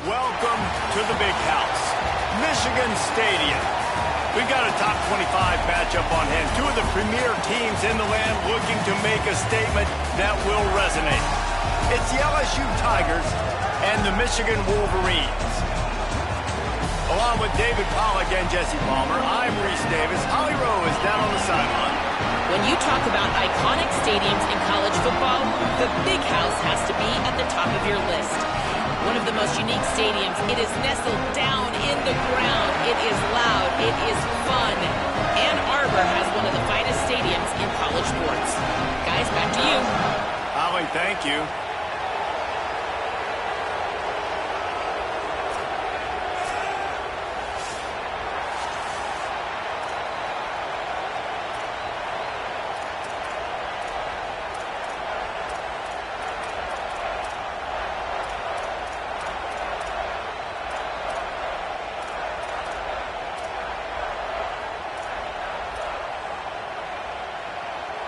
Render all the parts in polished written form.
Welcome to the big house, Michigan Stadium. We've got a top 25 matchup on hand. Two of the premier teams in the land looking to make a statement that will resonate. It's the LSU Tigers and the Michigan Wolverines. Along with David Pollack and Jesse Palmer, I'm Reese Davis. Holly Rowe is down on the sideline. When you talk about iconic stadiums in college football, the Big House has to be at the top of your list. One of the most unique stadiums. It is nestled down in the ground. It is loud. It is fun. Ann Arbor has one of the finest stadiums in college sports. Guys, back to you. Holly, thank you.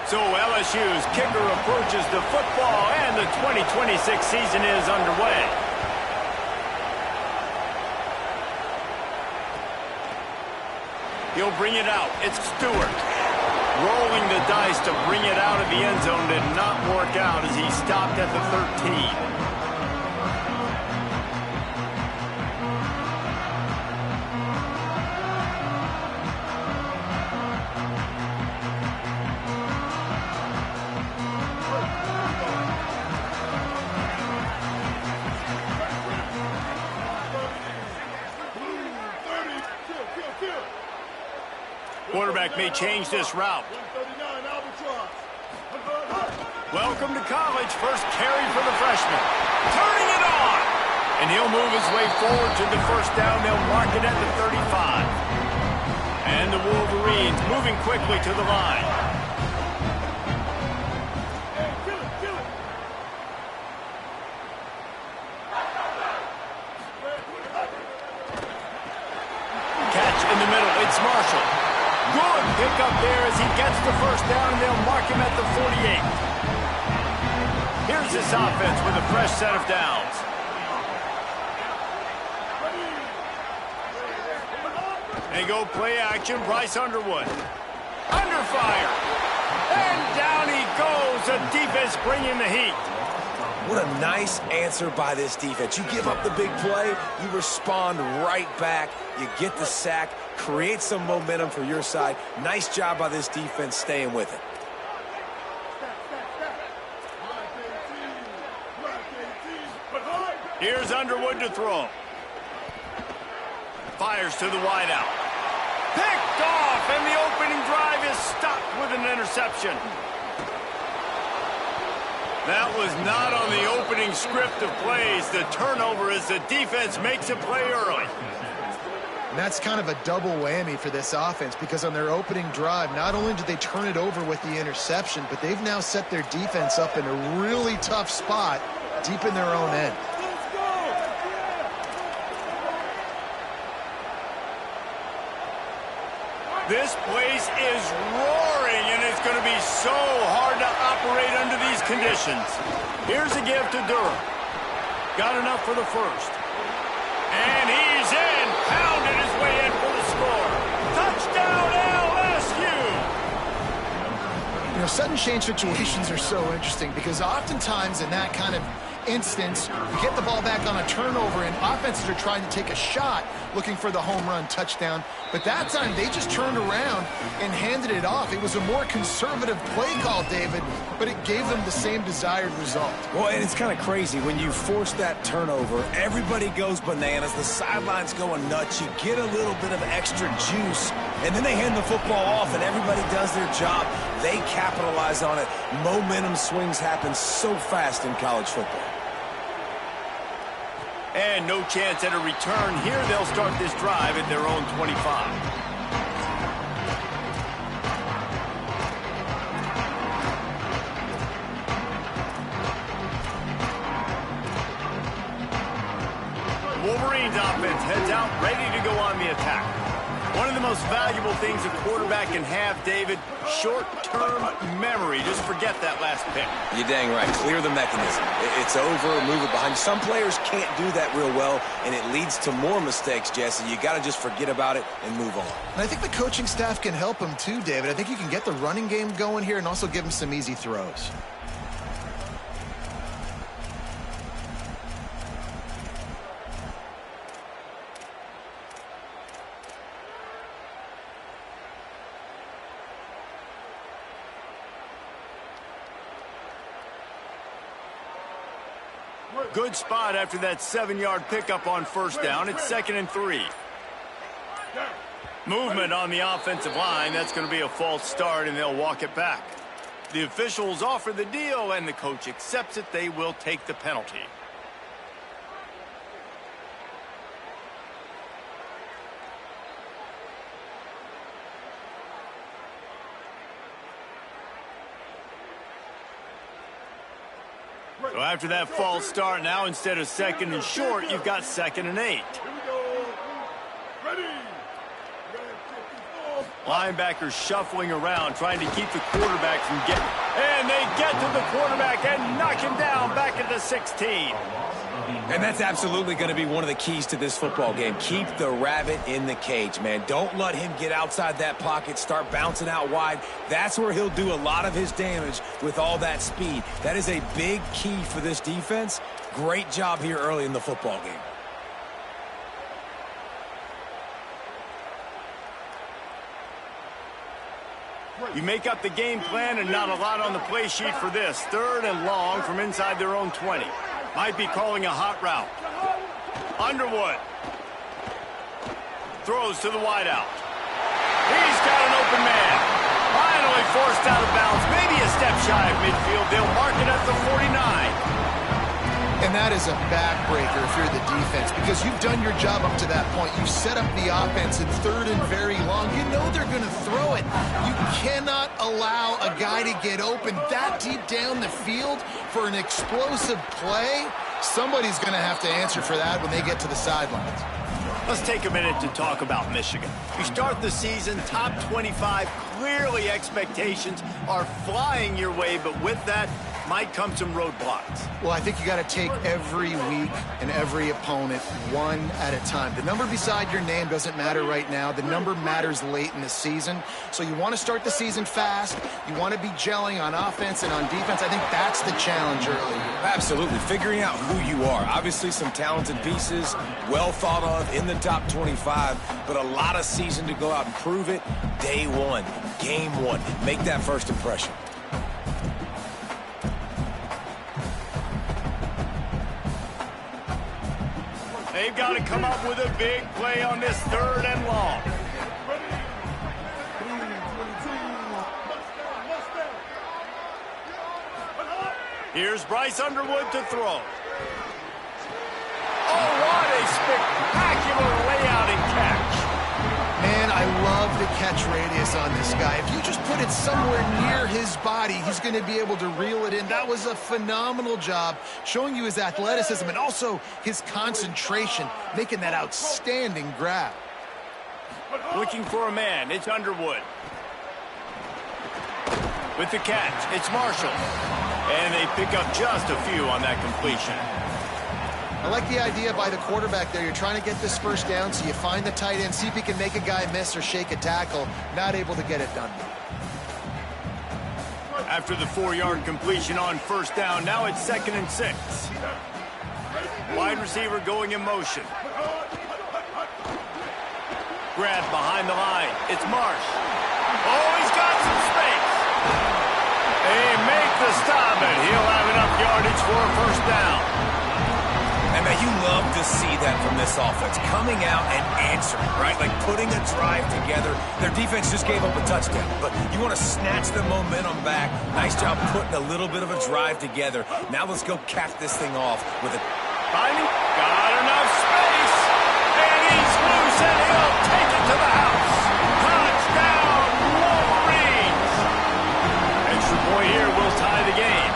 So LSU's kicker approaches the football, and the 2026 season is underway. He'll bring it out. It's Stewart. Rolling the dice to bring it out of the end zone did not work out as he stopped at the 13. Quarterback may change this route. Welcome to college. First carry for the freshman. Turning it on! And he'll move his way forward to the first down. They'll mark it at the 35. And the Wolverines moving quickly to the line. Catch in the middle. It's Marshall. Good pick up there as he gets the first down, and they'll mark him at the 48. Here's this offense with a fresh set of downs. They go play action. Bryce Underwood. Under fire. And down he goes. The defense bringing the heat. What a nice answer by this defense. You give up the big play, you respond right back, you get the sack, create some momentum for your side. Nice job by this defense staying with it. Here's Underwood to throw. Fires to the wideout. Picked off, and the opening drive is stopped with an interception. That was not on the opening script of plays. The turnover as the defense makes a play early. And that's kind of a double whammy for this offense, because on their opening drive, not only did they turn it over with the interception, but they've now set their defense up in a really tough spot deep in their own end. This place is roaring, and it's going to be so hard to operate under these conditions. Here's a give to Durham. Got enough for the first. And he's in. Pounded his way in for the score. Touchdown, LSU! You know, sudden change situations are so interesting, because oftentimes in that kind of instance, you get the ball back on a turnover, and offenses are trying to take a shot looking for the home run touchdown. But that time, they just turned around and handed it off. It was a more conservative play call, David, but it gave them the same desired result. Well, and it's kind of crazy. When you force that turnover, everybody goes bananas. The sidelines going nuts. You get a little bit of extra juice, and then they hand the football off, and everybody does their job. They capitalize on it. Momentum swings happen so fast in college football. And no chance at a return here. They'll start this drive at their own 25. The Wolverines offense heads out, ready to go on the attack. One of the most valuable things a quarterback can have, David, short-term memory. Just forget that last pick. You're dang right. Clear the mechanism. It's over, move it behind. Some players can't do that real well, and it leads to more mistakes, Jesse. You got to just forget about it and move on. And I think the coaching staff can help him too, David. I think you can get the running game going here and also give him some easy throws. Good spot after that 7-yard pickup on first down. It's 2nd and 3. Movement on the offensive line. That's going to be a false start, and they'll walk it back. The officials offer the deal, and the coach accepts it. They will take the penalty. So after that false start, now instead of 2nd and short, you've got 2nd and 8. Linebackers shuffling around, trying to keep the quarterback from getting... And they get to the quarterback and knock him down back at the 16. And that's absolutely going to be one of the keys to this football game. Keep the rabbit in the cage, man. Don't let him get outside that pocket, start bouncing out wide. That's where he'll do a lot of his damage with all that speed. That is a big key for this defense. Great job here early in the football game. You make up the game plan and not a lot on the play sheet for this. 3rd and long from inside their own 20. Might be calling a hot route. Underwood. Throws to the wideout. He's got an open man. Finally forced out of bounds. Maybe a step shy of midfield. They'll mark it at the 49. And that is a backbreaker if you're the defense, because you've done your job up to that point. You've set up the offense in 3rd and very long. You know they're going to throw it. You cannot allow a guy to get open that deep down the field for an explosive play. Somebody's going to have to answer for that when they get to the sidelines. Let's take a minute to talk about Michigan. You start the season top 25. Clearly expectations are flying your way, but with that might come some roadblocks. Well, I think you got to take every week and every opponent one at a time. The number beside your name doesn't matter right now. The number matters late in the season. So you want to start the season fast. You want to be gelling on offense and on defense. I think that's the challenge early. Absolutely. Figuring out who you are. Obviously some talented pieces, well thought of in the top 25, but a lot of season to go out and prove it. Day one, game one. Make that first impression. They've got to come up with a big play on this 3rd and long. Here's Bryce Underwood to throw. Oh, what a spectacular layout and catch. Man, I love the catch radius on this guy. If you just put it somewhere near his body, he's going to be able to reel it in. That was a phenomenal job, showing you his athleticism and also his concentration, making that outstanding grab. Looking for a man, it's Underwood. With the catch, it's Marshall. And they pick up just a few on that completion. I like the idea by the quarterback there. You're trying to get this first down, so you find the tight end, see if he can make a guy miss or shake a tackle. Not able to get it done. After the 4-yard completion on first down, now it's 2nd and 6. Wide receiver going in motion. Grab behind the line. It's Marsh. Oh, he's got some space. They make the stop, and he'll have enough yardage for a first down. And man, you love to see that from this offense. Coming out and answering, right? Like putting a drive together. Their defense just gave up a touchdown, but you want to snatch the momentum back. Nice job putting a little bit of a drive together. Now let's go cap this thing off with a... Finally, got enough space, and he's loose, and he'll take it to the house. Touchdown, Wolverines! Extra point here will tie the game.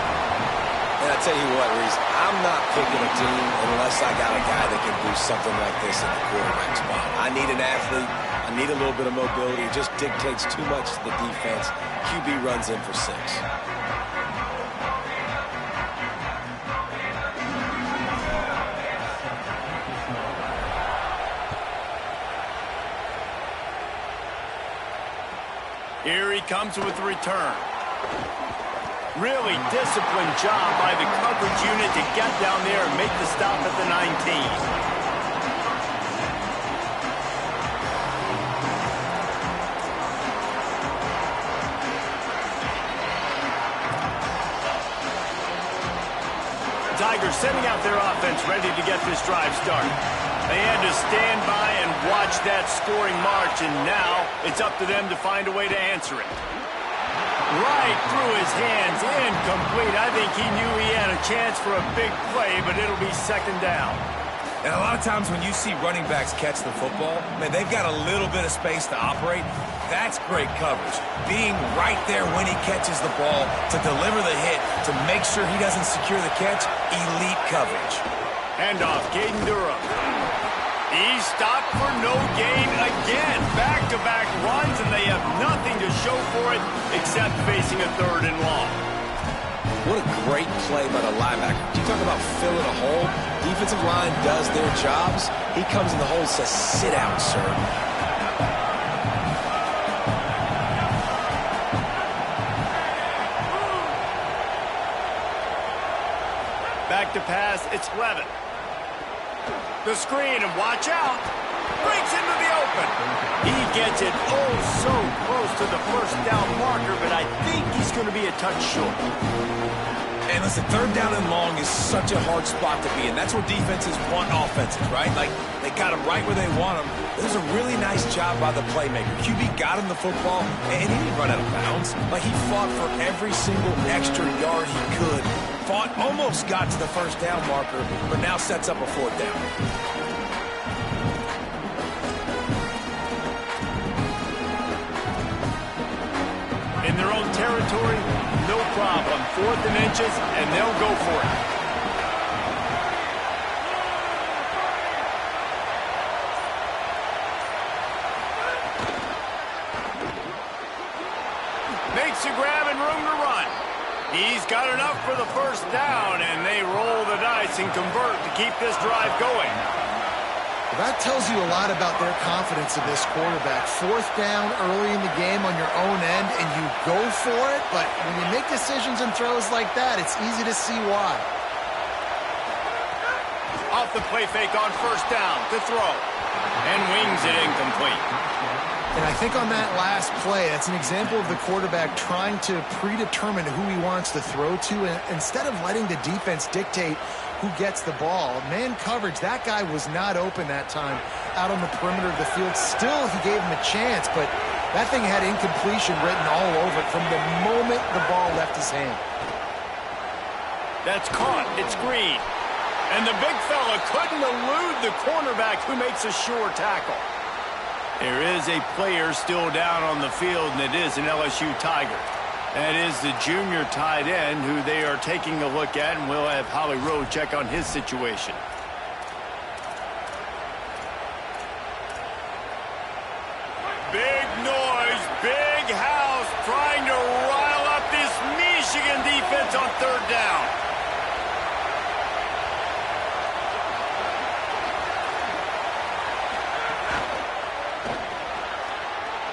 And I tell you what, Reese, I'm not picking a team unless I got a guy that can do something like this in the quarterback spot. I need an athlete. I need a little bit of mobility. It just dictates too much to the defense. QB runs in for 6. Here he comes with the return. Really disciplined job by the coverage unit to get down there and make the stop at the 19. Tigers sending out their offense ready to get this drive started. They had to stand by and watch that scoring march, and now it's up to them to find a way to answer it. Right through his hands, incomplete. I think he knew he had a chance for a big play, but it'll be second down. And a lot of times when you see running backs catch the football, man, they've got a little bit of space to operate. That's great coverage. Being right there when he catches the ball to deliver the hit, to make sure he doesn't secure the catch, elite coverage. Handoff, Caden Durham. He's stopped for no gain again. Back-to-back runs, and they have nothing to show for it except facing a 3rd and long. What a great play by the linebacker. You talk about filling a hole. Defensive line does their jobs. He comes in the hole and says, sit out, sir. Back to pass, it's Levin. The screen, and watch out. Breaks into the open. He gets it oh so close to the first down marker, but I think he's going to be a touch short. And listen, 3rd down and long is such a hard spot to be in. That's where defenses want offenses, right? Like, they got them right where they want them. It was a really nice job by the playmaker. QB got him the football, and he didn't run out of bounds. Like, he fought for every single extra yard he could. Fought, almost got to the first down marker, but now sets up a 4th down. In their own territory, no problem. 4th and inches, and they'll go for it. Makes a grab and room to run. He's got enough for the first down, and they roll the dice and convert to keep this drive going. Well, that tells you a lot about their confidence in this quarterback. 4th down early in the game on your own end, and you go for it, but when you make decisions and throws like that, it's easy to see why. Off the play fake on first down to throw, and wings it incomplete. And I think on that last play, that's an example of the quarterback trying to predetermine who he wants to throw to, and instead of letting the defense dictate who gets the ball. Man coverage, that guy was not open that time out on the perimeter of the field. Still, he gave him a chance, but that thing had incompletion written all over it from the moment the ball left his hand. That's caught. It's Green. And the big fella couldn't elude the cornerback who makes a sure tackle. There is a player still down on the field, and it is an LSU Tiger. That is the junior tight end who they are taking a look at, and we'll have Holly Rowe check on his situation. Big noise, big house, trying to rile up this Michigan defense on 3rd down.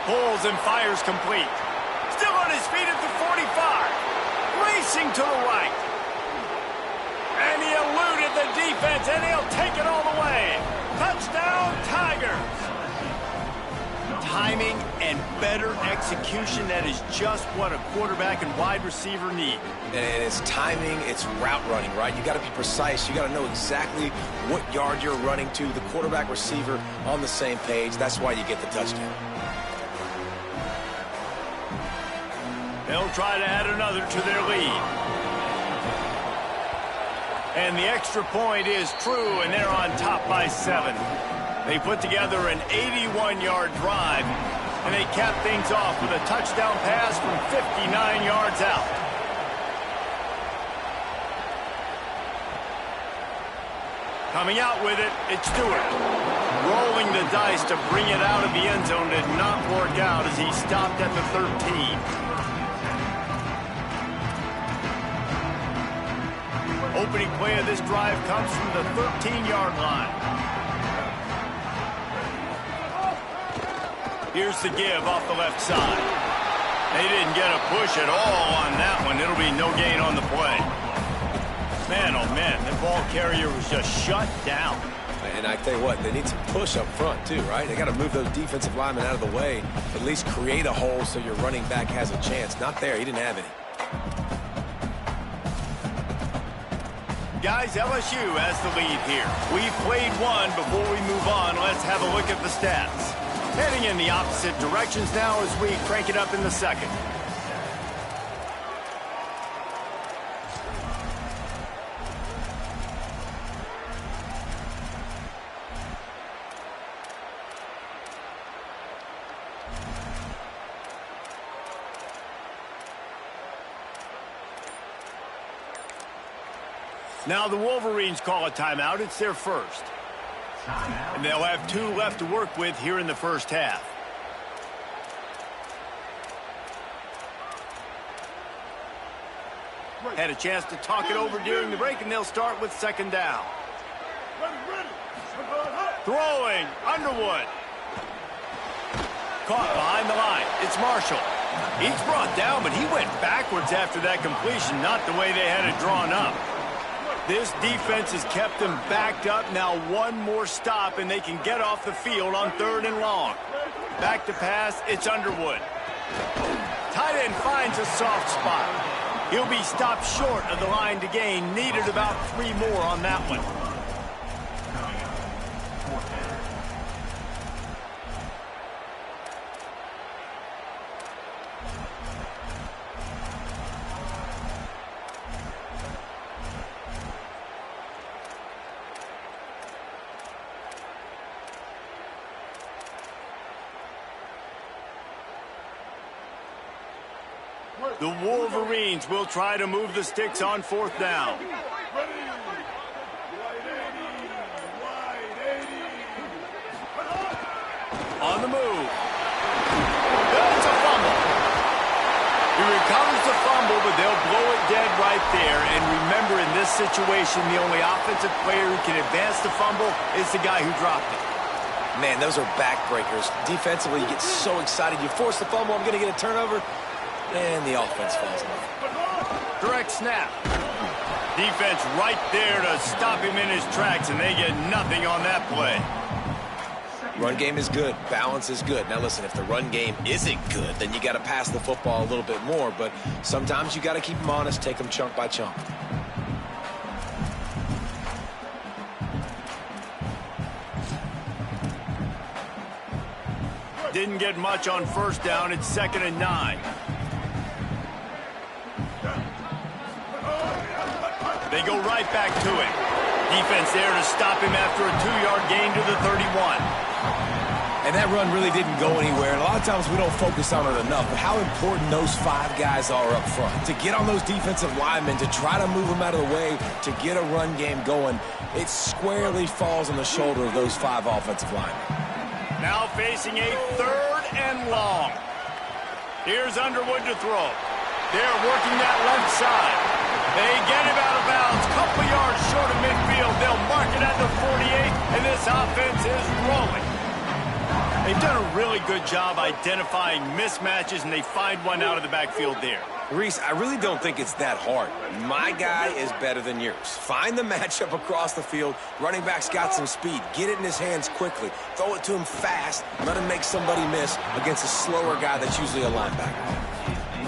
Pulls and fires complete. Still on his feet at the 45. Racing to the right. And he eluded the defense, and he'll take it all the way. Touchdown, Tigers. Timing and better execution, that is just what a quarterback and wide receiver need. And it's timing, it's route running, right? You got to be precise. You got to know exactly what yard you're running to. The quarterback receiver on the same page. That's why you get the touchdown. They'll try to add another to their lead. And the extra point is true, and they're on top by 7. They put together an 81-yard drive, and they cap things off with a touchdown pass from 59 yards out. Coming out with it, it's Stewart. Rolling the dice to bring it out of the end zone did not work out as he stopped at the 13. Opening play of this drive comes from the 13-yard line. Here's the give off the left side. They didn't get a push at all on that one. It'll be no gain on the play. Man, oh man, the ball carrier was just shut down. And I tell you what, they need some push up front too, right? They got to move those defensive linemen out of the way, at least create a hole so your running back has a chance. Not there, he didn't have any. Guys, LSU has the lead here. We've played one. Before we move on, let's have a look at the stats. Heading in the opposite directions now as we crank it up in the second. Now the Wolverines call a timeout. It's their first. And they'll have 2 left to work with here in the first half. Had a chance to talk it over during the break, and they'll start with second down. Throwing, Underwood. Caught behind the line. It's Marshall. He's brought down, but he went backwards after that completion, not the way they had it drawn up. This defense has kept them backed up. Now one more stop, and they can get off the field on 3rd and long. Back to pass, it's Underwood. Tight end finds a soft spot. He'll be stopped short of the line to gain. Needed about 3 more on that one. The Wolverines will try to move the sticks on 4th down. On the move. That's a fumble. He recovers the fumble, but they'll blow it dead right there. And remember, in this situation, the only offensive player who can advance the fumble is the guy who dropped it. Man, those are backbreakers. Defensively, you get so excited. You force the fumble, I'm going to get a turnover. And the offense falls off. Direct snap. Defense right there to stop him in his tracks, and they get nothing on that play. Run game is good. Balance is good. Now listen, if the run game isn't good, then you got to pass the football a little bit more. But sometimes you got to keep them honest, take them chunk by chunk. Didn't get much on 1st down. It's 2nd and 9. They go right back to it. Defense there to stop him after a 2-yard gain to the 31. And that run really didn't go anywhere. And a lot of times we don't focus on it enough. But how important those 5 guys are up front. To get on those defensive linemen, to try to move them out of the way, to get a run game going, it squarely falls on the shoulder of those 5 offensive linemen. Now facing a 3rd and long. Here's Underwood to throw. They're working that left side. They get him out of bounds. Couple yards short of midfield. They'll mark it at the 48, and this offense is rolling. They've done a really good job identifying mismatches, and they find one out of the backfield there. Reese, I really don't think it's that hard. My guy is better than yours. Find the matchup across the field. Running back's got some speed. Get it in his hands quickly. Throw it to him fast. Let him make somebody miss against a slower guy that's usually a linebacker.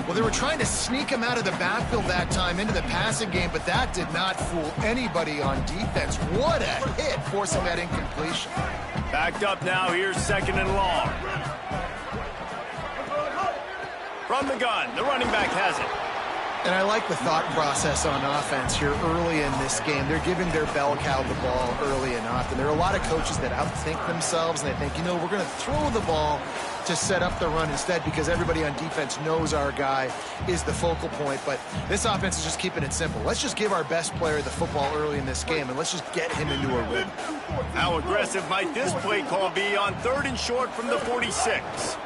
Well, they were trying to sneak him out of the backfield that time into the passing game, but that did not fool anybody on defense. What a hit, forcing that incompletion. Backed up now. Here's 2nd and long. From the gun, the running back has it. And I like the thought process on offense here early in this game. They're giving their bell cow the ball early and often. There are a lot of coaches that outthink themselves, and they think, you know, we're going to throw the ball to set up the run instead because everybody on defense knows our guy is the focal point. But this offense is just keeping it simple. Let's just give our best player the football early in this game, and let's just get him into a rhythm. How aggressive might this play call be on 3rd and short from the 46?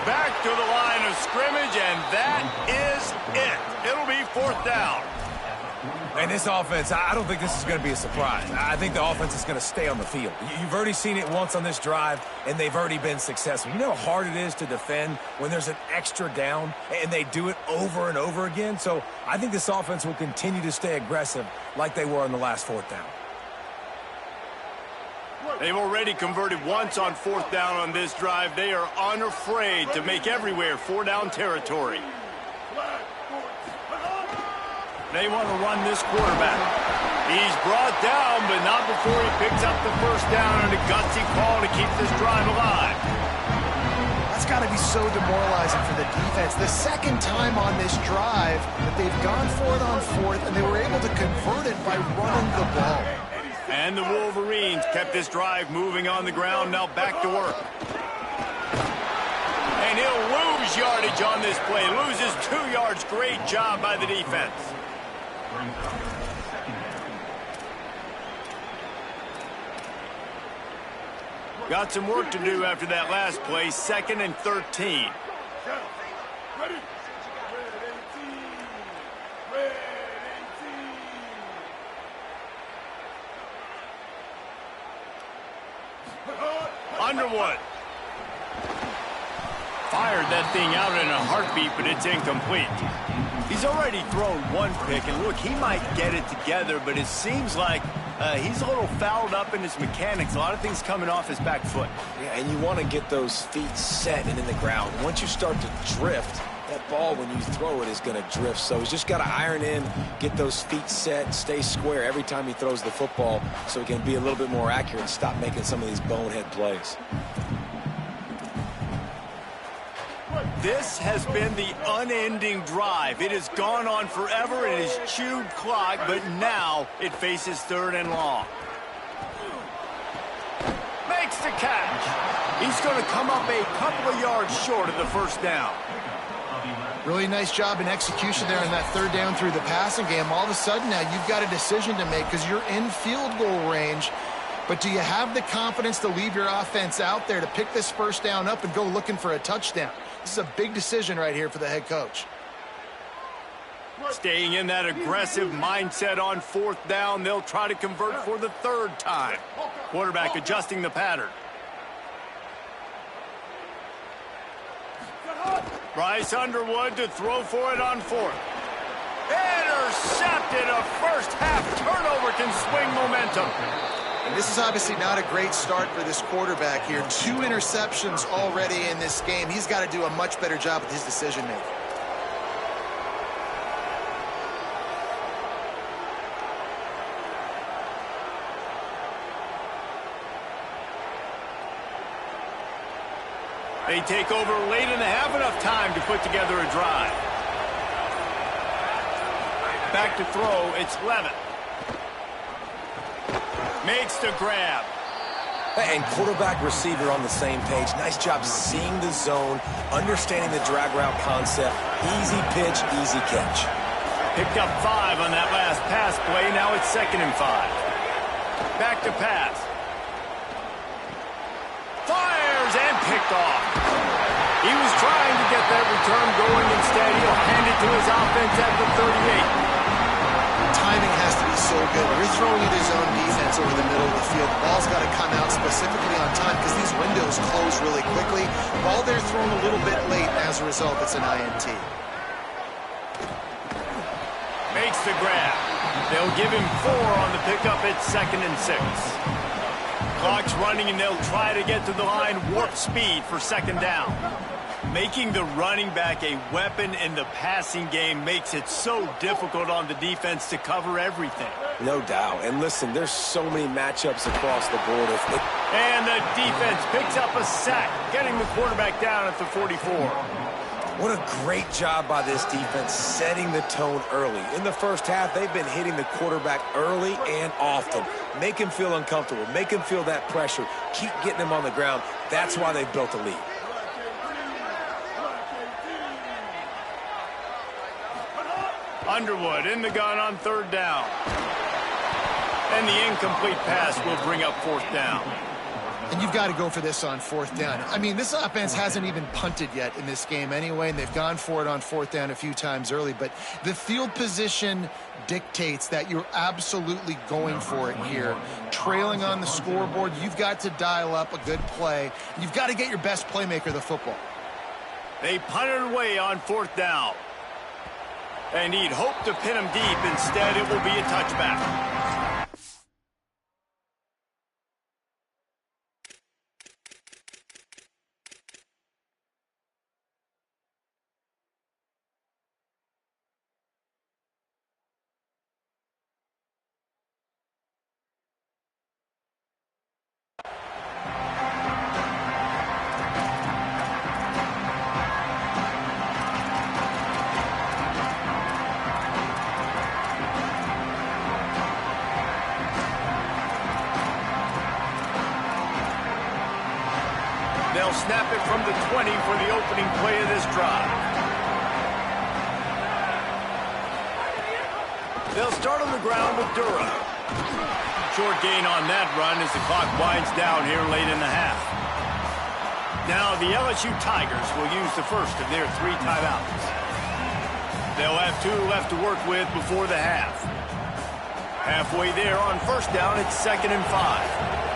Back to the line of scrimmage, and that is it. It'll be 4th down. And this offense, I don't think this is going to be a surprise. I think the offense is going to stay on the field. You've already seen it once on this drive, and they've already been successful. You know how hard it is to defend when there's an extra down, and they do it over and over again? So I think this offense will continue to stay aggressive like they were on the last 4th down. They've already converted once on 4th down on this drive. They are unafraid to make everywhere 4-down territory. They want to run this quarterback. He's brought down, but not before he picks up the 1st down and a gutsy call to keep this drive alive. That's got to be so demoralizing for the defense. The second time on this drive that they've gone for it on 4th, and they were able to convert it by running the ball. And the Wolverines kept this drive moving on the ground, now back to work. And he'll lose yardage on this play. Loses 2 yards. Great job by the defense. Got some work to do after that last play. 2nd and 13. Underwood. Fired that thing out in a heartbeat, but it's incomplete. He's already thrown 1 pick, and look, he might get it together, but it seems like he's a little fouled up in his mechanics. A lot of things coming off his back foot. Yeah, and you want to get those feet set and in the ground. Once you start to drift, that ball, when you throw it, is going to drift. So he's just got to iron in, get those feet set, stay square every time he throws the football so he can be a little bit more accurate and stop making some of these bonehead plays. This has been the unending drive. It has gone on forever. It has chewed clock, but now it faces 3rd and long. Makes the catch. He's going to come up a couple of yards short of the 1st down. Really nice job in execution there in that 3rd down through the passing game. All of a sudden now you've got a decision to make because you're in field goal range. But do you have the confidence to leave your offense out there to pick this 1st down up and go looking for a touchdown? This is a big decision right here for the head coach. Staying in that aggressive mindset on 4th down, they'll try to convert for the 3rd time. Quarterback adjusting the pattern. Bryce Underwood to throw for it on 4th. Intercepted. A 1st half turnover can swing momentum. And this is obviously not a great start for this quarterback here. 2 interceptions already in this game. He's got to do a much better job with his decision-making. They take over late and they have enough time to put together a drive. Back to throw, it's Levitt. Makes the grab. And quarterback receiver on the same page. Nice job seeing the zone, understanding the drag route concept. Easy pitch, easy catch. Picked up 5 on that last pass play. Now it's 2nd and 5. Back to pass. Fires and picked off. He was trying to get that return going. Instead, he'll hand it to his offense at the 38. Timing has to be so good. You're throwing into zone defense over the middle of the field. The ball's got to come out specifically on time because these windows close really quickly. Ball there thrown a little bit late. As a result, it's an INT. Makes the grab. They'll give him 4 on the pickup at 2nd and 6. Clock's running, and they'll try to get to the line warp speed for 2nd down. Making the running back a weapon in the passing game makes it so difficult on the defense to cover everything. No doubt. And listen, there's so many matchups across the board. And the defense picks up a sack, getting the quarterback down at the 44. What a great job by this defense setting the tone early. In the first half, they've been hitting the quarterback early and often. Make him feel uncomfortable. Make him feel that pressure. Keep getting him on the ground. That's why they've built a lead. Underwood in the gun on 3rd down. And the incomplete pass will bring up 4th down. And you've got to go for this on 4th down. I mean, this offense hasn't even punted yet in this game anyway, and they've gone for it on 4th down a few times early. But the field position dictates that you're absolutely going for it here. Trailing on the scoreboard, you've got to dial up a good play. You've got to get your best playmaker the football. They punted away on 4th down. And he'd hoped to pin him deep. Instead, it will be a touchback. They'll snap it from the 20 for the opening play of this drive. They'll start on the ground with Durham. Short gain on that run as the clock winds down here late in the half. Now the LSU Tigers will use the first of their 3 timeouts. They'll have 2 left to work with before the half. Halfway there on 1st down, it's 2nd and 5.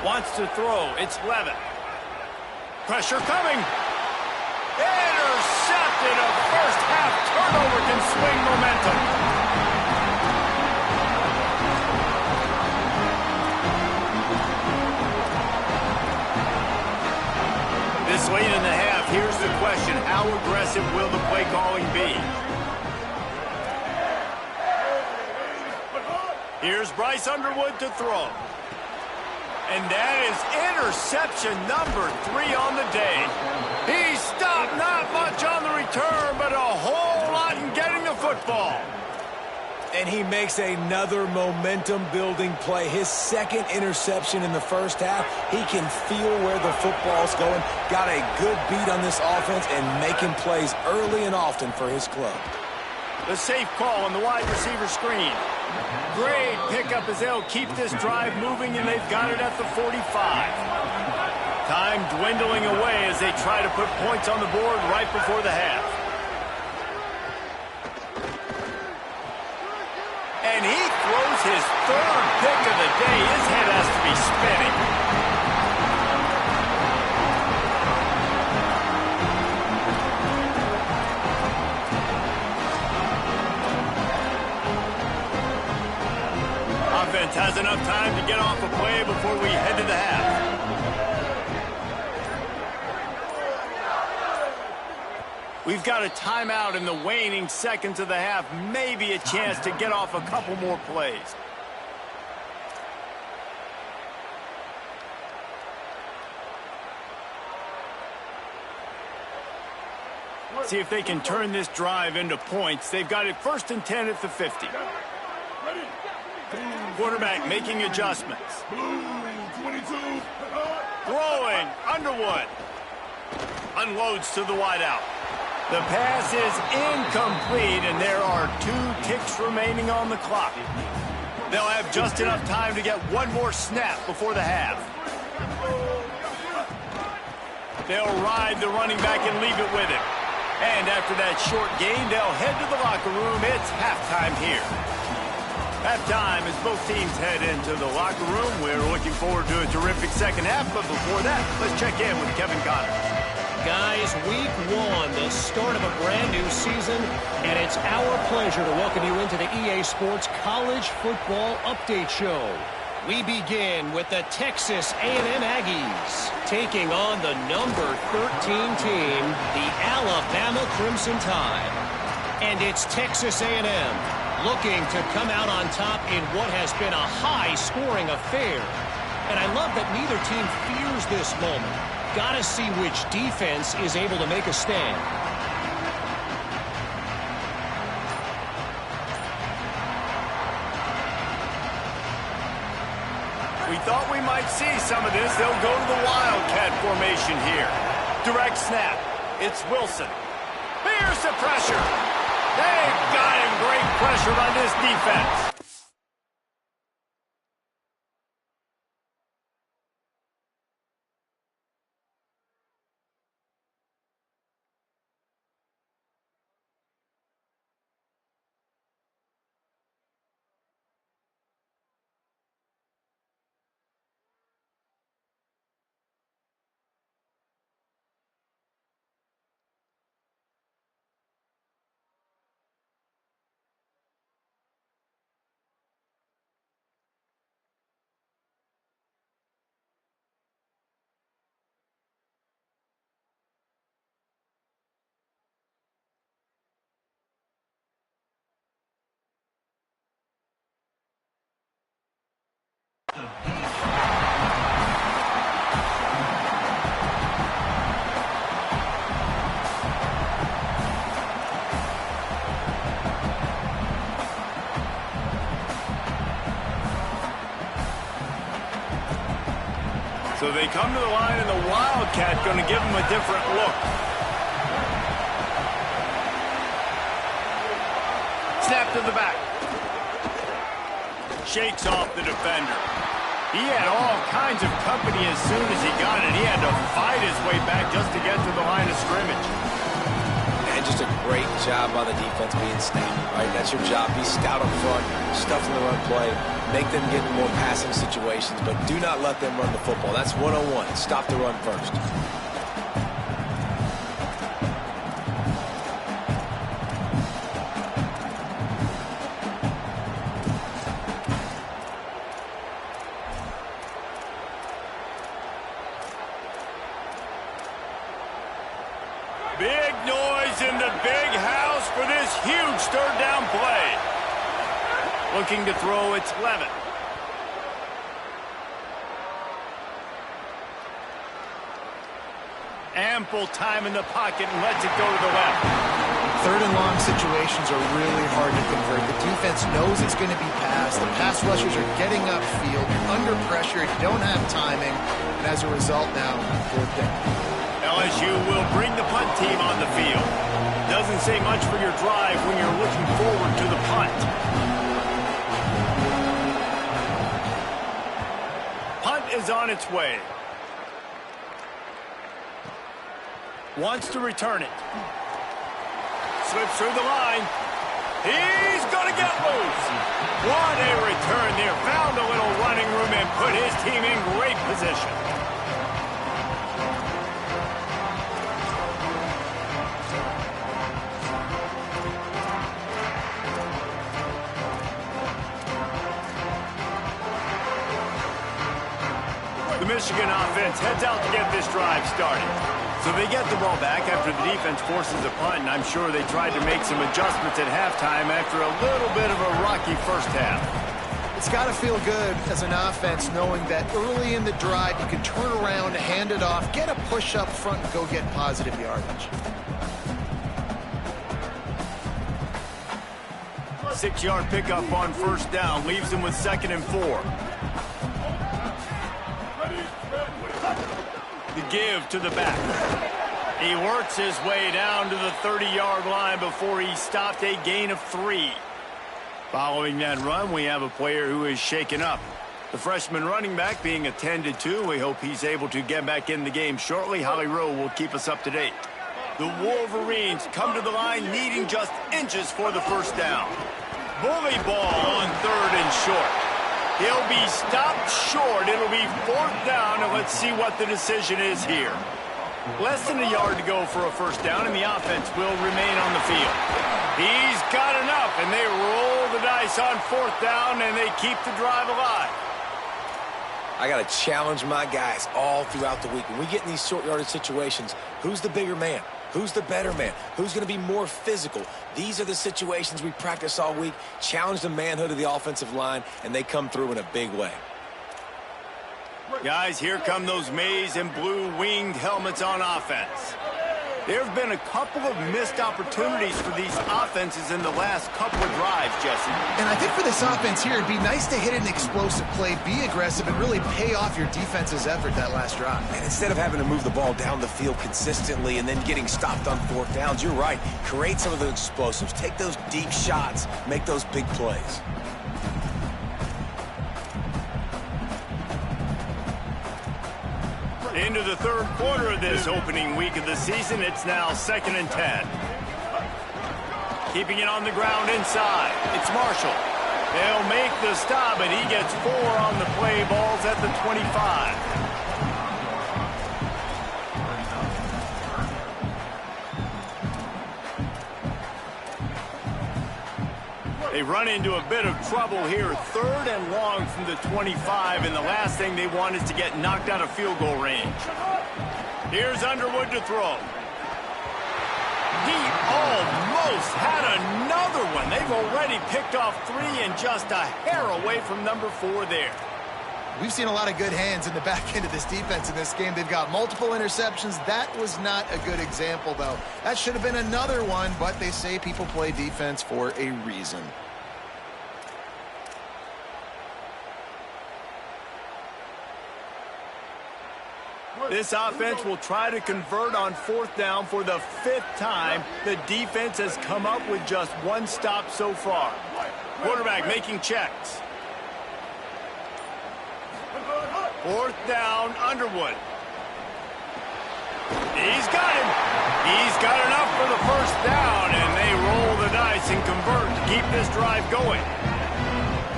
Wants to throw. It's Levin. Pressure coming. Intercepted. A first half turnover can swing momentum. This late in the half, here's the question. How aggressive will the play calling be? Here's Bryce Underwood to throw. And that is interception number 3 on the day. He stopped not much on the return, but a whole lot in getting the football. And he makes another momentum-building play. His 2nd interception in the first half. He can feel where the football's going. Got a good beat on this offense and making plays early and often for his club. The safe call on the wide receiver screen. Great pickup as they'll keep this drive moving, and they've got it at the 45. Time dwindling away as they try to put points on the board right before the half. And he throws his 3rd pick of the day. His head has to be spinning. Offense has enough time to get off a play before we head to the half. We've got a timeout in the waning seconds of the half. Maybe a chance to get off a couple more plays. See if they can turn this drive into points. They've got it 1st and 10 at the 50. Quarterback making adjustments. Throwing. Underwood. Unloads to the wideout. The pass is incomplete, and there are 2 ticks remaining on the clock. They'll have just enough time to get one more snap before the half. They'll ride the running back and leave it with him. And after that short gain, they'll head to the locker room. It's halftime here. Halftime as both teams head into the locker room. We're looking forward to a terrific second half, but before that, let's check in with Kevin Connors. Guys, week 1, the start of a brand new season, and it's our pleasure to welcome you into the EA Sports College Football Update Show. We begin with the Texas A&M Aggies taking on the number 13 team, the Alabama Crimson Tide. And it's Texas A&M looking to come out on top in what has been a high-scoring affair. And I love that neither team fears this moment. Gotta see which defense is able to make a stand. We thought we might see some of this. They'll go to the Wildcat formation here. Direct snap. It's Wilson. Here's the pressure. They've got him. Great pressure by this defense. So they come to the line, and the Wildcat going to give them a different look. Snap to the back. Shakes off the defender. He had all kinds of company as soon as he got it. He had to fight his way back just to get to the line of scrimmage. And just a great job by the defense being snappy, right? That's your job. Be scout up front, stuff in the run play, make them get in more passing situations, but do not let them run the football. That's 101. Stop the run first. Big noise in the big house for this huge third down play. Looking to throw, it's Levitt. Ample time in the pocket and lets it go to the left. Third and long situations are really hard to convert. The defense knows it's going to be passed. The pass rushers are getting upfield. You're under pressure. You don't have timing. And as a result now, fourth down. LSU will bring the punt team on the field. Doesn't say much for your drive when you're looking forward to the punt. Punt is on its way. Wants to return it. Slips through the line. He's going to get loose. What a return there. Found a little running room and put his team in great position. The Michigan offense heads out to get this drive started. So they get the ball back after the defense forces a punt, and I'm sure they tried to make some adjustments at halftime after a little bit of a rocky first half. It's got to feel good as an offense knowing that early in the drive you can turn around, hand it off, get a push up front, and go get positive yardage. 6-yard pickup on first down leaves them with 2nd and 4. The give to the back. He works his way down to the 30-yard line before he stopped, a gain of 3. Following that run, we have a player who is shaken up. The freshman running back being attended to. We hope he's able to get back in the game shortly. Holly Rowe will keep us up to date. The Wolverines come to the line needing just inches for the first down. Bully ball on 3rd and short. He'll be stopped short. It'll be 4th down, and let's see what the decision is here. Less than a yard to go for a first down, and the offense will remain on the field. He's got enough, and they roll the dice on 4th down, and they keep the drive alive. I got to challenge my guys all throughout the week. When we get in these short yardage situations, who's the bigger man? Who's the better man? Who's going to be more physical? These are the situations we practice all week. Challenge the manhood of the offensive line, and they come through in a big way. Guys, here come those maize and blue winged helmets on offense. There have been a couple of missed opportunities for these offenses in the last couple of drives, Jesse. And I think for this offense here, it'd be nice to hit an explosive play, be aggressive, and really pay off your defense's effort that last drive. And instead of having to move the ball down the field consistently and then getting stopped on fourth downs, you're right. Create some of those explosives. Take those deep shots. Make those big plays. Into the third quarter of this opening week of the season, it's now 2nd and 10. Keeping it on the ground inside, it's Marshall. They'll make the stop, and he gets 4 on the play. Balls at the 25. They run into a bit of trouble here. 3rd and long from the 25, and the last thing they want is to get knocked out of field goal range. Here's Underwood to throw. He almost had another one. They've already picked off 3 and just a hair away from number 4 there. We've seen a lot of good hands in the back end of this defense in this game. They've got multiple interceptions. That was not a good example, though. That should have been another one, but they say people play defense for a reason. This offense will try to convert on 4th down for the 5th time. The defense has come up with just 1 stop so far. Quarterback making checks. 4th down, Underwood. He's got him. He's got enough for the 1st down, and they roll the dice and convert to keep this drive going.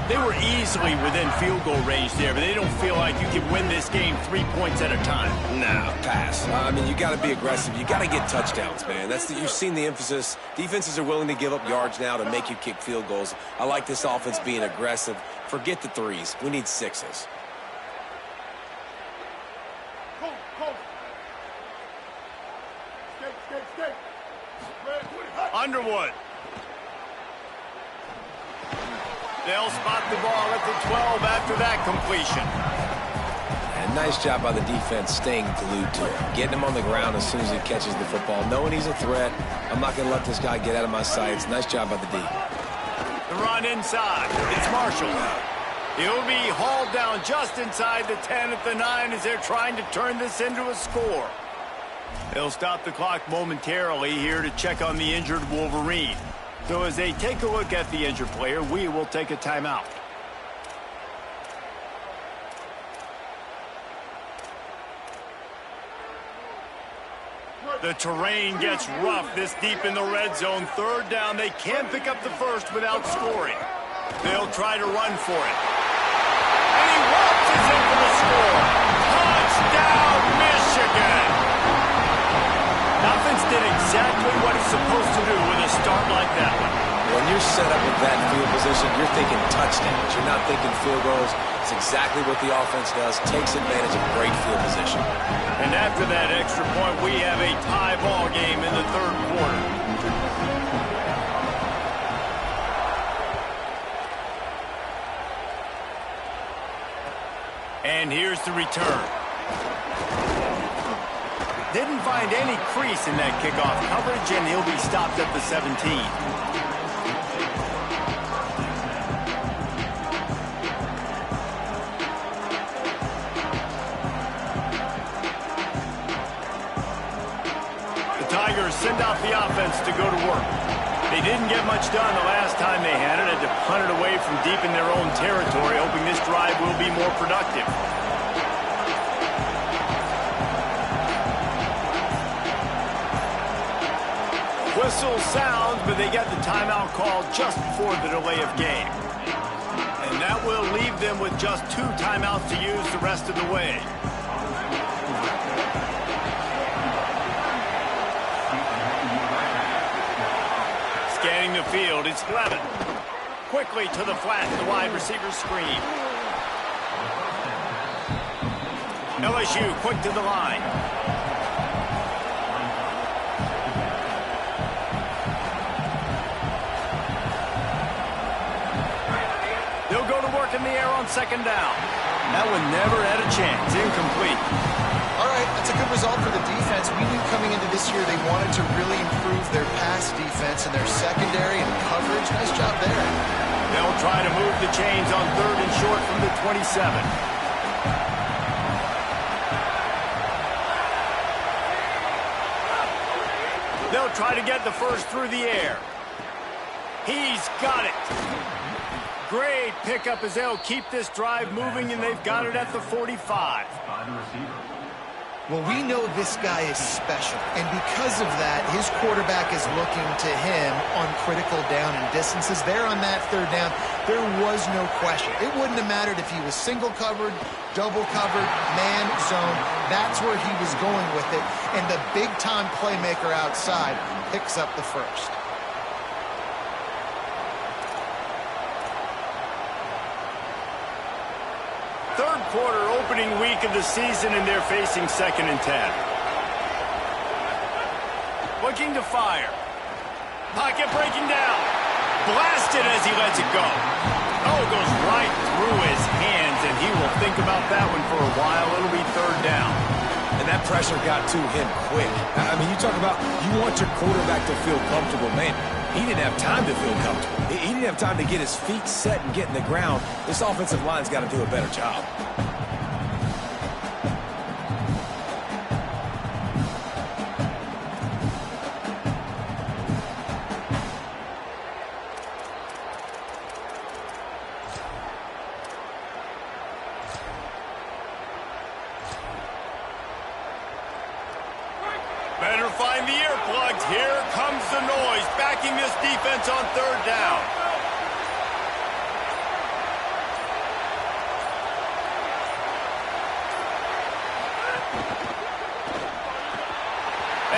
They were easily within field goal range there, but they don't feel like you can win this game 3 points at a time. Nah, pass. I mean, you got to be aggressive. You got to get touchdowns, man. You've seen the emphasis. Defenses are willing to give up yards now to make you kick field goals. I like this offense being aggressive. Forget the 3s. We need 6s. Underwood. They'll spot the ball at the 12 after that completion. And nice job by the defense staying glued to him. Getting him on the ground as soon as he catches the football. Knowing he's a threat. I'm not going to let this guy get out of my sights. Nice job by the D. The run inside. It's Marshall. He'll be hauled down just inside the 10 at the 9 as they're trying to turn this into a score. They'll stop the clock momentarily here to check on the injured Wolverine. So as they take a look at the injured player, we will take a timeout. The terrain gets rough this deep in the red zone. 3rd down, they can't pick up the 1st without scoring. They'll try to run for it. And he waltzes in for the score. Touchdown, Michigan! Offense did exactly what it's supposed to do with a start like that one. When you're set up with that field position, you're thinking touchdowns. You're not thinking field goals. It's exactly what the offense does. Takes advantage of great field position. And after that extra point, we have a tie ball game in the 3rd quarter. And here's the return. Didn't find any crease in that kickoff coverage, and he'll be stopped at the 17. The Tigers send out the offense to go to work. They didn't get much done the last time they had it, had to punt it away from deep in their own territory, hoping this drive will be more productive. Whistle sounds, but they get the timeout called just before the delay of game. And that will leave them with just 2 timeouts to use the rest of the way. Scanning the field, it's Levin. Quickly to the flat, the wide receiver screen. LSU quick to the line. They'll go to work in the air on second down. That one never had a chance. Incomplete. All right, that's a good result for the defense. We knew coming into this year they wanted to really improve their pass defense and their secondary and coverage. Nice job there. They'll try to move the chains on 3rd and short from the 27. They'll try to get the first through the air. He's got it. Great pickup as they'll keep this drive moving, and they've got it at the 45. Well, we know this guy is special, and because of that, his quarterback is looking to him on critical down and distances. There on that 3rd down, there was no question. It wouldn't have mattered if he was single covered, double covered, man, zone. That's where he was going with it, and the big-time playmaker outside picks up the first. Third quarter, opening week of the season, and they're facing 2nd and 10. Looking to fire. Pocket breaking down. Blasted as he lets it go. Oh, it goes right through his hands, and he will think about that one for a while. It'll be 3rd down. And that pressure got to him quick. I mean, you talk about you want your quarterback to feel comfortable. Man, he didn't have time to feel comfortable. He didn't have time to get his feet set and get in the ground. This offensive line's got to do a better job. Better find the earplugs. Here comes the noise, backing this defense on 3rd down.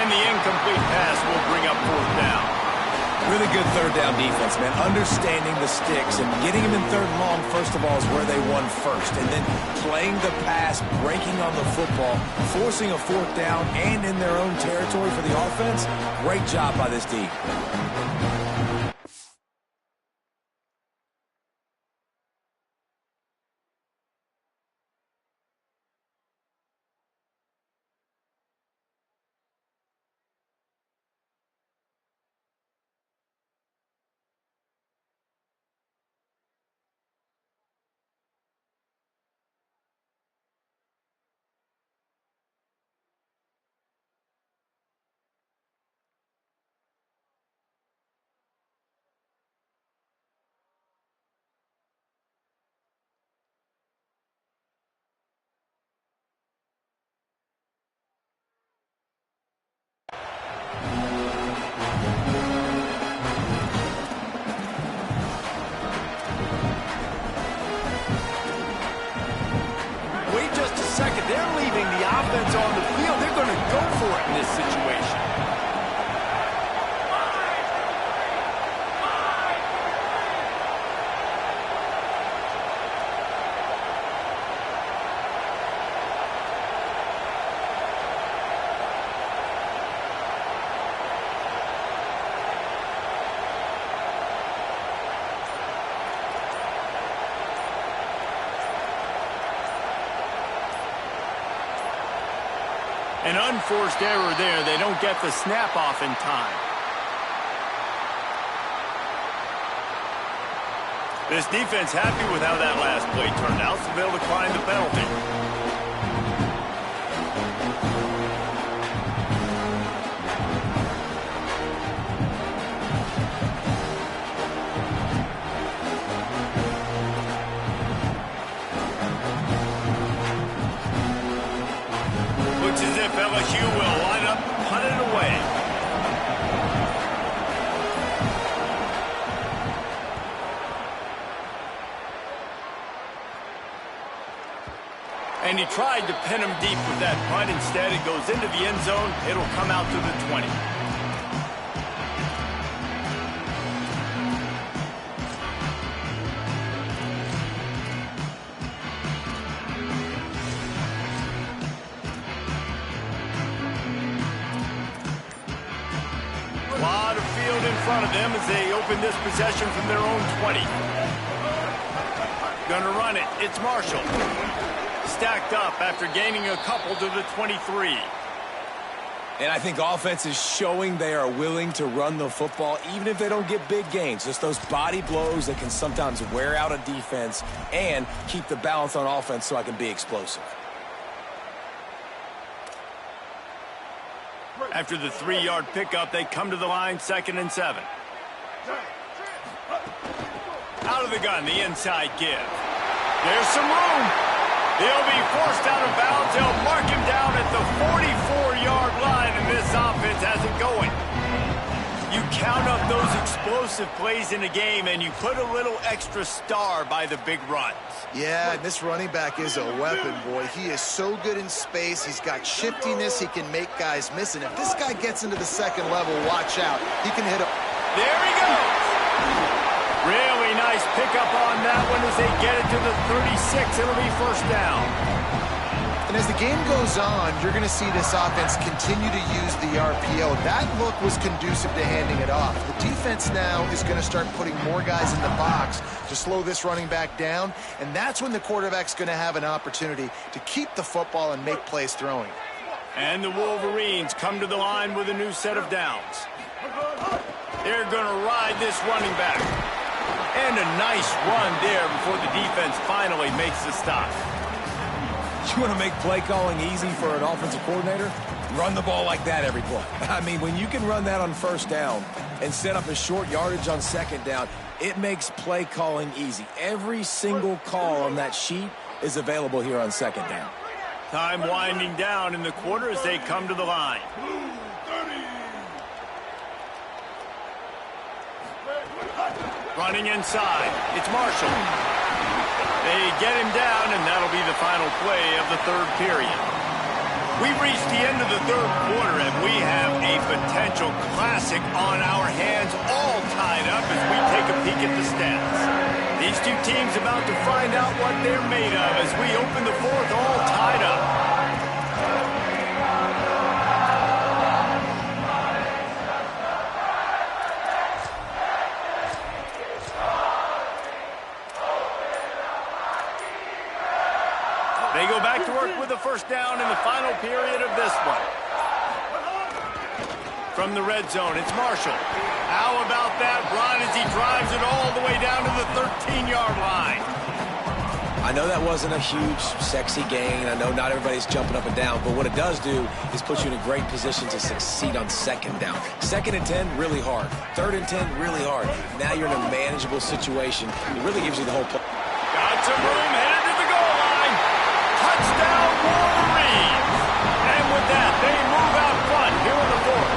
And the incomplete pass will bring up 4th down. Really good 3rd down defense, man. Understanding the sticks and getting them in 3rd and long, first of all, is where they won first. And then playing the pass, breaking on the football, forcing a 4th down, and in their own territory for the offense. Great job by this team. They're leaving the offense on the field. They're going to go for it in this situation. An unforced error there. They don't get the snap off in time. This defense happy with how that last play turned out, so they'll decline the penalty. Looks as if LSU will line up, punt it away. And he tried to pin him deep with that punt. Instead, it goes into the end zone. It'll come out to the 20. in front of them as they open this possession from their own 20. Gonna run it. It's Marshall. Stacked up after gaining a couple to the 23. And I think offense is showing they are willing to run the football, even if they don't get big gains. Just those body blows that can sometimes wear out a defense and keep the balance on offense so I can be explosive. After the 3-yard pickup, they come to the line, 2nd and 7. Out of the gun, the inside give. There's some room. They'll be forced out of bounds. They'll mark him down at the 44-yard line, and this offense has it going. You count up those explosive plays in a game, and you put a little extra star by the big runs. Yeah, and this running back is a weapon, boy. He is so good in space. He's got shiftiness. He can make guys miss. And if this guy gets into the second level, watch out. He can hit him. There he goes. Really nice pickup on that one as they get it to the 36. It'll be 1st down. And as the game goes on, you're going to see this offense continue to use the RPO. That look was conducive to handing it off. The defense now is going to start putting more guys in the box to slow this running back down, and that's when the quarterback's going to have an opportunity to keep the football and make plays throwing. And the Wolverines come to the line with a new set of downs. They're going to ride this running back. And a nice run there before the defense finally makes the stop. You want to make play calling easy for an offensive coordinator? Run the ball like that every play. I mean, when you can run that on 1st down and set up a short yardage on 2nd down, it makes play calling easy. Every single call on that sheet is available here on 2nd down. Time winding down in the quarter as they come to the line. Running inside, it's Marshall. They get him down, and that'll be the final play of the 3rd period. We've reached the end of the 3rd quarter, and we have a potential classic on our hands, all tied up as we take a peek at the stats. These two teams about to find out what they're made of as we open the 4th, all tied up. They go back to work with the 1st down in the final period of this one. From the red zone, it's Marshall. How about that run as he drives it all the way down to the 13-yard line? I know that wasn't a huge, sexy gain. I know not everybody's jumping up and down, but what it does do is put you in a great position to succeed on 2nd down. 2nd and 10, really hard. 3rd and 10, really hard. Now you're in a manageable situation. It really gives you the whole play. Got some room, headed to the goal line. Touchdown, Wolverines. And with that, they move out front here in the 4th.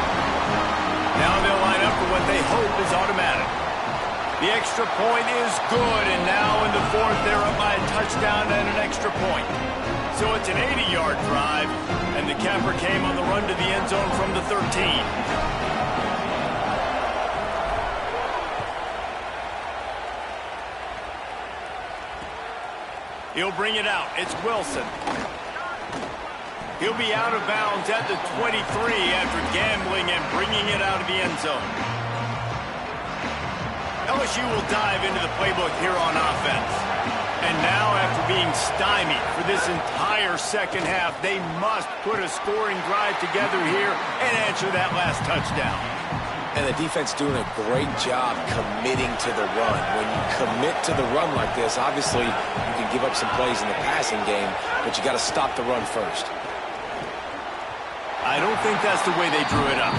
Now they'll line up for what they hope is automatic. The extra point is good, and now in the 4th, they're up by a touchdown and an extra point. So it's an 80-yard drive, and the capper came on the run to the end zone from the 13. He'll bring it out. It's Wilson. He'll be out of bounds at the 23 after gambling and bringing it out of the end zone. LSU will dive into the playbook here on offense. And now, after being stymied for this entire 2nd half, they must put a scoring drive together here and answer that last touchdown. And the defense doing a great job committing to the run. When you commit to the run like this, obviously you can give up some plays in the passing game, but you got to stop the run first. I don't think that's the way they drew it up.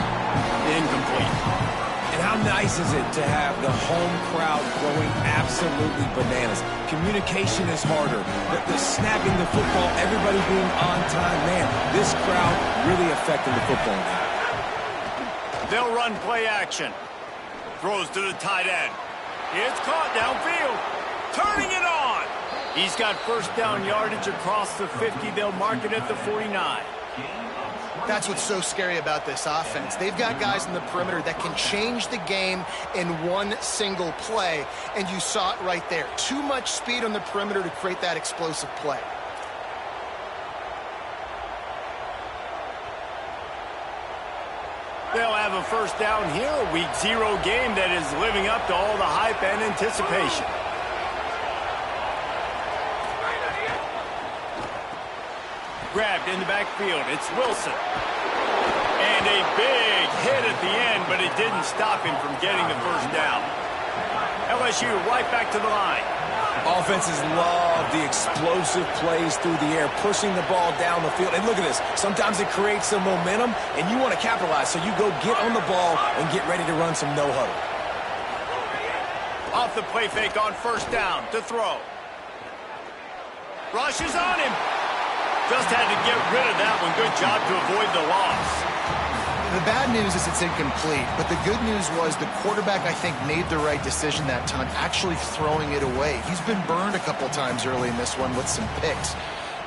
Incomplete. And how nice is it to have the home crowd going absolutely bananas? Communication is harder. The snapping the football, everybody being on time. Man, this crowd really affecting the football game. They'll run play action. Throws to the tight end. It's caught downfield. Turning it on. He's got 1st down yardage across the 50. They'll mark it at the 49. That's what's so scary about this offense. They've got guys in the perimeter that can change the game in one single play, and you saw it right there. Too much speed on the perimeter to create that explosive play. They'll have a first down here, a Week 0 game that is living up to all the hype and anticipation. Grabbed in the backfield. It's Wilson. And a big hit at the end, but it didn't stop him from getting the first down. LSU right back to the line. Offenses love the explosive plays through the air, pushing the ball down the field. And look at this. Sometimes it creates some momentum, and you want to capitalize. So you go get on the ball and get ready to run some no-huddle. Off the play fake on first down to throw. Rushes on him. Just had to get rid of that one. Good job to avoid the loss. The bad news is it's incomplete, but the good news was the quarterback, I think, made the right decision that time, actually throwing it away. He's been burned a couple times early in this one with some picks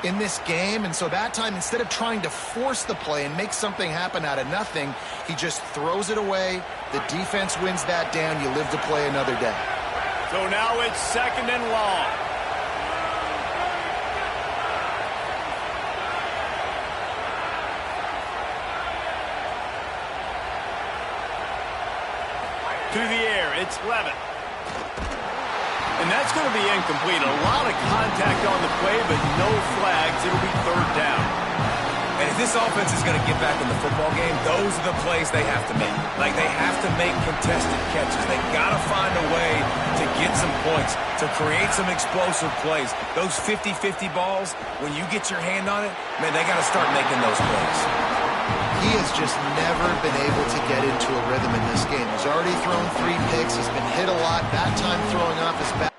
in this game, and so that time, instead of trying to force the play and make something happen out of nothing, he just throws it away. The defense wins that down. You live to play another day. So now it's 2nd and long. To the air, it's Levitt. And that's going to be incomplete. A lot of contact on the play, but no flags. It'll be 3rd down. And if this offense is going to get back in the football game, those are the plays they have to make. Like, they have to make contested catches. They got to find a way to get some points, to create some explosive plays. Those 50-50 balls, when you get your hand on it, man, they got to start making those plays. He has just never been able to get into a rhythm in this game. He's already thrown 3 picks. He's been hit a lot. That time throwing off his back.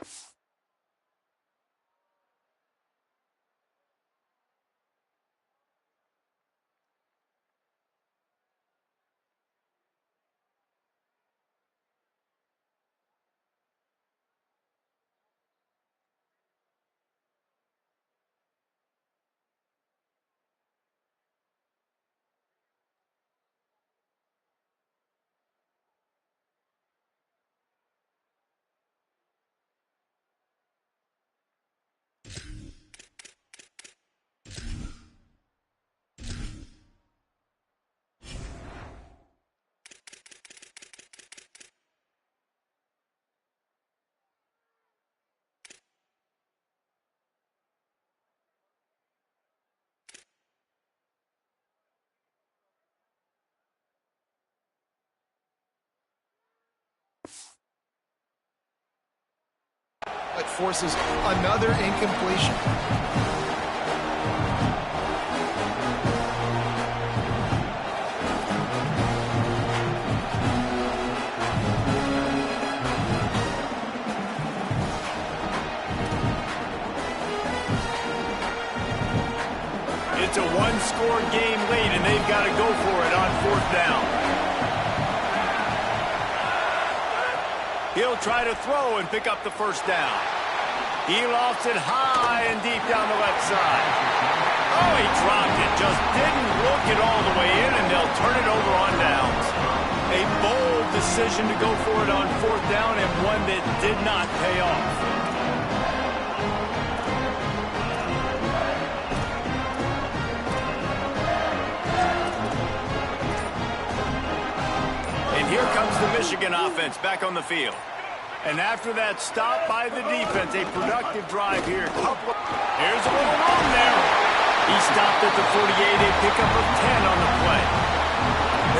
It forces another incompletion. It's a one-score game late, and they've got to go for it on 4th down. He'll try to throw and pick up the first down. He lofts it high and deep down the left side. Oh, he dropped it. Just didn't look it all the way in, and they'll turn it over on downs. A bold decision to go for it on 4th down, and one that did not pay off. And here comes the Michigan offense back on the field. And after that stop by the defense, a productive drive here. Here's a little room there. He stopped at the 48, a pickup of 10 on the play.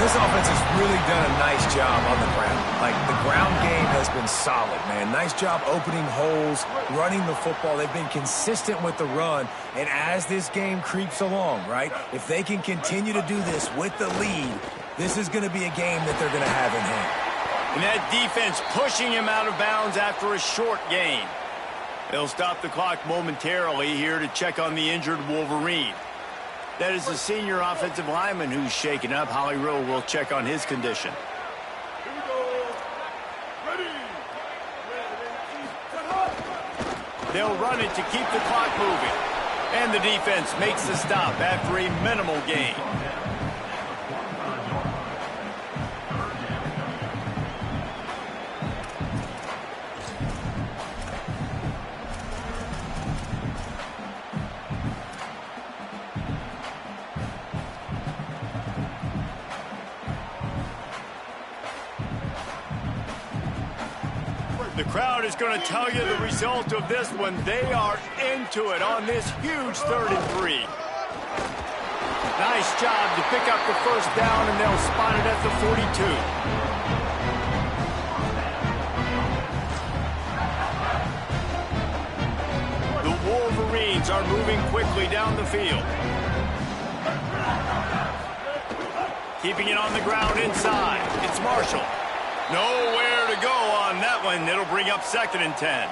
This offense has really done a nice job on the ground. Like, the ground game has been solid, man. Nice job opening holes, running the football. They've been consistent with the run. And as this game creeps along, right, if they can continue to do this with the lead, this is going to be a game that they're going to have in hand. And that defense pushing him out of bounds after a short gain. They'll stop the clock momentarily here to check on the injured Wolverine. That is the senior offensive lineman who's shaken up. Holly Rowe will check on his condition. They'll run it to keep the clock moving. And the defense makes the stop after a minimal gain. The crowd is going to tell you the result of this one. They are into it on this huge 3rd and 3. Nice job to pick up the first down, and they'll spot it at the 42. The Wolverines are moving quickly down the field. Keeping it on the ground inside. It's Marshall. Nowhere to go on that one. It'll bring up 2nd and 10.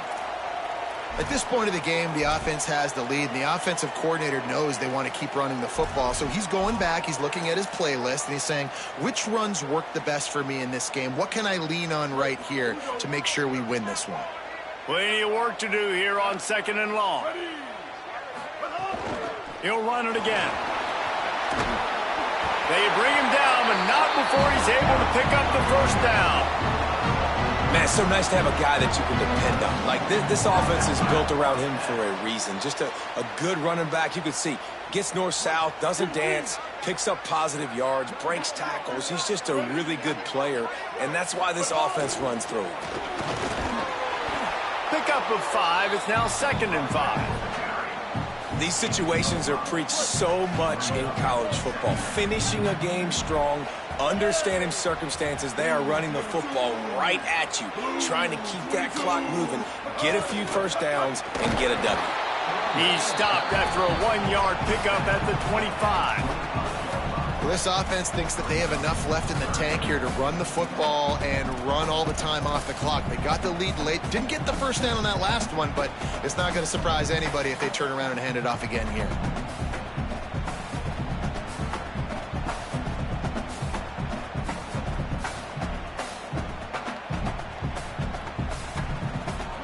At this point of the game, the offense has the lead, and the offensive coordinator knows they want to keep running the football. So he's going back, he's looking at his playlist, and he's saying, which runs work the best for me in this game? What can I lean on right here to make sure we win this one? Plenty of work to do here on 2nd and long. He'll run it again. They bring him down, but not before he's able to pick up the first down. Man, it's so nice to have a guy that you can depend on. Like, this offense is built around him for a reason. Just a good running back. You can see, gets north-south, doesn't dance, picks up positive yards, breaks tackles. He's just a really good player, and that's why this offense runs through him. Pickup of 5. It's now 2nd and 5. These situations are preached so much in college football. Finishing a game strong, understanding circumstances. They are running the football right at you, trying to keep that clock moving, get a few first downs, and get a W. He's stopped after a 1-yard pickup at the 25. Well, this offense thinks that they have enough left in the tank here to run the football and run all the time off the clock. They got the lead late. Didn't get the first down on that last one, but it's not going to surprise anybody if they turn around and hand it off again here.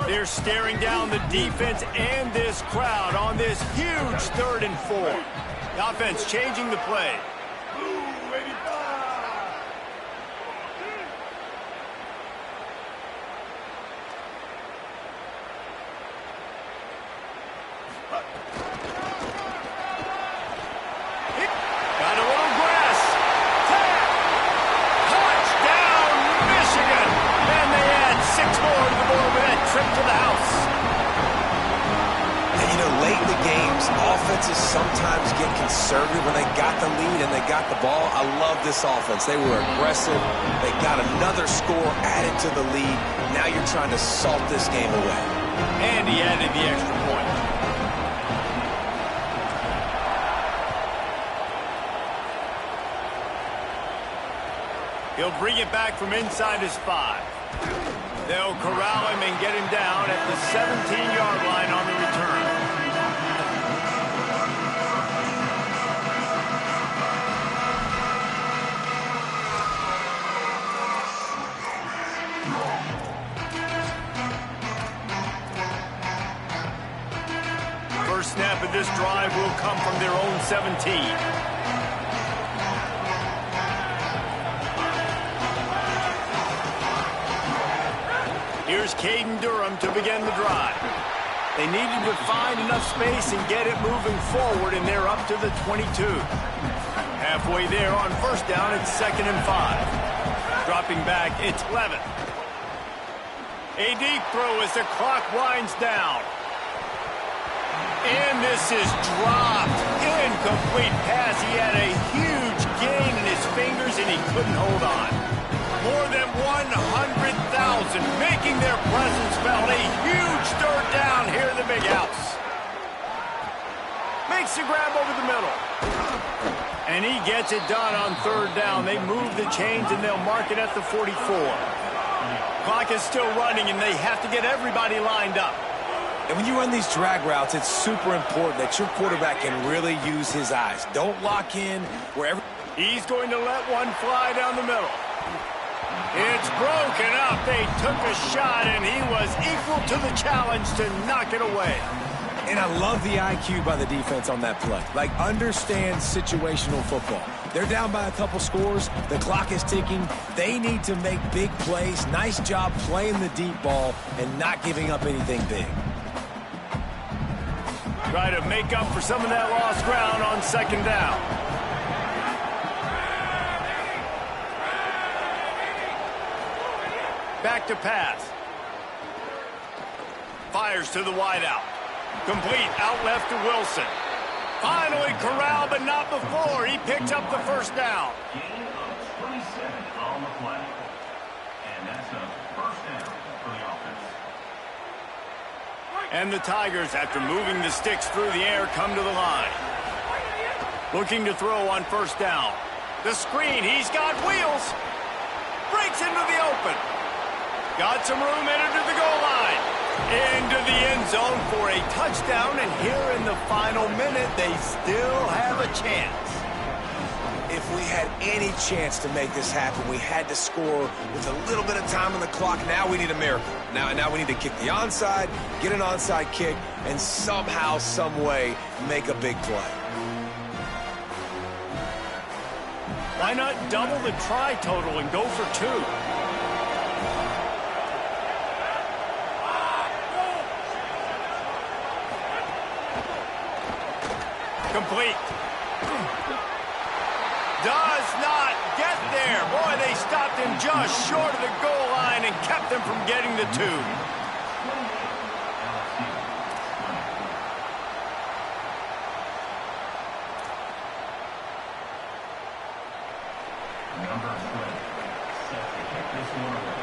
They're staring down the defense and this crowd on this huge 3rd and 4. The offense changing the play. Got a little grass. Tap. Touchdown, Michigan. And they add 6 more to the board with that trip to the house. And, you know, late in the games, offenses sometimes get conservative when they got the lead and they got the ball. I love this offense. They were aggressive. They got another score added to the lead. Now you're trying to salt this game away. And he added the extra point. He'll bring it back from inside his 5. They'll corral him and get him down at the 17-yard line on the return. First snap of this drive will come from their own 17. Here's Caden Durham to begin the drive. They needed to find enough space and get it moving forward, and they're up to the 22. Halfway there on first down, it's 2nd and 5. Dropping back, it's Levin. A deep throw as the clock winds down. And this is dropped. Incomplete pass. He had a huge gain in his fingers, and he couldn't hold on. More than 100,000 making their presence felt. A huge 3rd down here in the big house. Makes the grab over the middle. And he gets it done on 3rd down. They move the chains, and they'll mark it at the 44. Clock is still running, and they have to get everybody lined up. And when you run these drag routes, it's super important that your quarterback can really use his eyes. Don't lock in wherever. He's going to let one fly down the middle. It's broken up. They took a shot, and he was equal to the challenge to knock it away. And I love the IQ by the defense on that play. Like, understand situational football. They're down by a couple scores. The clock is ticking. They need to make big plays. Nice job playing the deep ball and not giving up anything big. Try to make up for some of that lost ground on 2nd down. Back to pass. fires to the wideout. Complete out left to Wilson. Finally corralled, but not before. He picked up the first down. Gain of 27 on the play. And that's a first down for the offense. And the Tigers, after moving the sticks through the air, come to the line. Looking to throw on first down. The screen, he's got wheels. Breaks into the open. Got some room, entered to the goal line. Into the end zone for a touchdown, and here in the final minute, they still have a chance. If we had any chance to make this happen, we had to score with a little bit of time on the clock. Now we need a miracle. Now we need to kick the onside, get an onside kick, and somehow, some way, make a big play. Why not double the try total and go for 2? Complete. Does not get there. Boy, they stopped him just short of the goal line and kept him from getting the 2. Number 20. Set to kick this one away.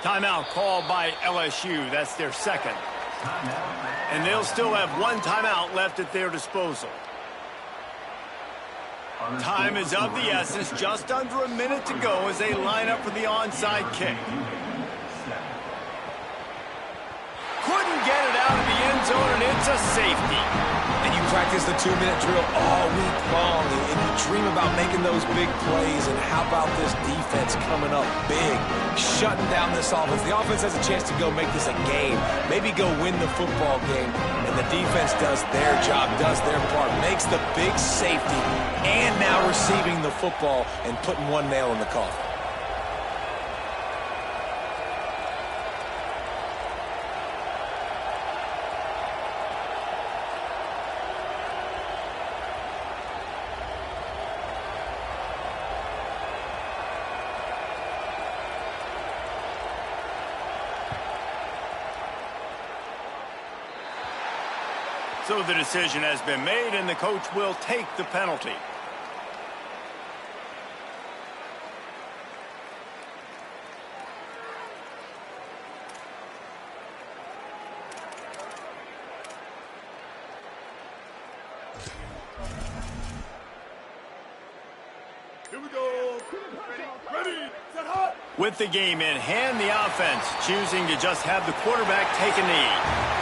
Timeout called by LSU. That's their second. And they'll still have one timeout left at their disposal. Time is of the essence. Just under a minute to go as they line up for the onside kick. Couldn't get it out of the end zone, and it's a safety. And you practice the 2-minute drill all week long, and you dream about making those big plays, and how about this defense coming up big, shutting down this offense. The offense has a chance to go make this a game, maybe go win the football game, and the defense does their job, does their part, makes the big safety, and now receiving the football and putting one nail in the coffin. So the decision has been made, and the coach will take the penalty. Here we go. Ready, set, hot. With the game in hand, the offense choosing to just have the quarterback take a knee.